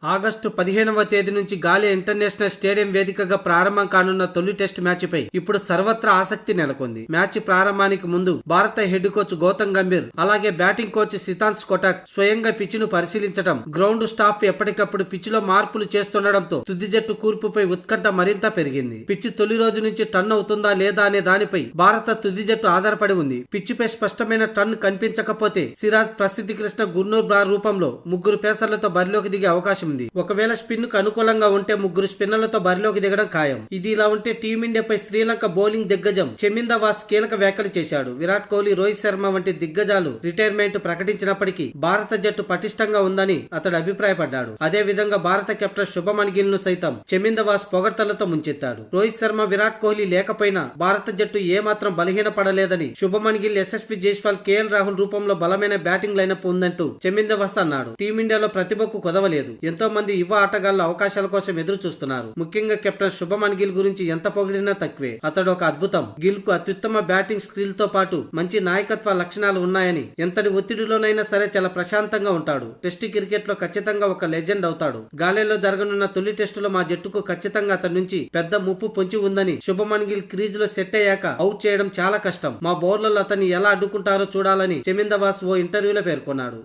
August 15వ తేదీ నుంచి గాలే ఇంటర్నేషనల్ స్టేడియం వేదికగా ప్రారంభం కానున్న తొలి టెస్ట్ మ్యాచ్ పై ఇప్పుడు సర్వత్రా ఆసక్తి నెలకొంది. మ్యాచ్ ప్రారంభానికి ముందు భారత హెడ్ కోచ్ గౌతమ్ గంభీర్ అలాగే బ్యాటింగ్ కోచ్ సితాంశ్ కొటాక్ స్వయంగా పిచ్ ను పరిశీలించడం, గ్రౌండ్ స్టాఫ్ ఎప్పటికప్పుడు పిచ్ లో మార్పులు చేస్తుండటంతో తుది జట్టు కూర్పుపై ఉత్కంఠ మరింత పెరిగింది. పిచ్ తొలి రోజు నుంచి టర్న్ అవుతుందా లేదా అనే దానిపై భారత తుది జట్టు ఆధారపడి ఉంది. పిచ్ పై స్పష్టమైన టర్న్ కనిపించకపోతే సిరాజ్, ప్రసిద్ధి కృష్ణ, గుర్నూర్ బ్రా రూపంలో ముగ్గురు పేసర్లతో బరిలోకి దిగే అవకాశం ఉంది. ఒకవేళ స్పిన్ కు అనుకూలంగా ఉంటే ముగ్గురు స్పిన్నర్లతో బరిలోకి దిగడం ఖాయం. ఇది ఇలా ఉంటే టీమిండియాపై శ్రీలంక బౌలింగ్ దిగ్గజం చెమింద వాస్ కీలక వ్యాఖ్యలు చేశాడు. విరాట్ కోహ్లీ, రోహిత్ శర్మ వంటి దిగ్గజాలు రిటైర్మెంట్ ప్రకటించినప్పటికీ భారత జట్టు పటిష్టంగా ఉందని అతడు అభిప్రాయపడ్డాడు. అదే విధంగా భారత కెప్టెన్ శుభమన్ గిల్ ను సైతం చెమింద వాస్ పొగడ్తలతో ముంచెత్తాడు. రోహిత్ శర్మ, విరాట్ కోహ్లీ లేకపోయినా భారత జట్టు ఏమాత్రం బలహీనపడలేదని శుభమన్ గిల్, యశస్వి జైస్వాల్, కేఎల్ రాహుల్ రూపంలో బలమైన బ్యాటింగ్ లైనప్ ఉందంటూ చెమింద వాస్ అన్నాడు. టీమిండియాలో ప్రతిభకు కొదవలేదు. ఎంతో మంది యువ ఆటగాళ్ల అవకాశాల కోసం ఎదురు చూస్తున్నారు. ముఖ్యంగా కెప్టెన్ శుభమన్ గిల్ గురించి ఎంత పొగిడినా తక్కువే. అతడు ఒక అద్భుతం. గిల్ కు అత్యుత్తమ బ్యాటింగ్ స్కిల్ తో పాటు మంచి నాయకత్వ లక్షణాలు ఉన్నాయని, ఎంతటి ఒత్తిడిలోనైనా సరే చాలా ప్రశాంతంగా ఉంటాడు. టెస్ట్ క్రికెట్ లో ఖచ్చితంగా ఒక లెజెండ్ అవుతాడు. గాలేలో జరగనున్న తొలి టెస్టులో మా జట్టుకు ఖచ్చితంగా అతడి నుంచి పెద్ద ముప్పు పొంచి ఉందని, శుభమన్ గిల్ క్రీజ్ లో సెట్ అయ్యాక అవుట్ చేయడం చాలా కష్టం. మా బౌలర్లు అతన్ని ఎలా అడ్డుకుంటారో చూడాలని చెమింద వాస్ ఓ ఇంటర్వ్యూలో పేర్కొన్నాడు.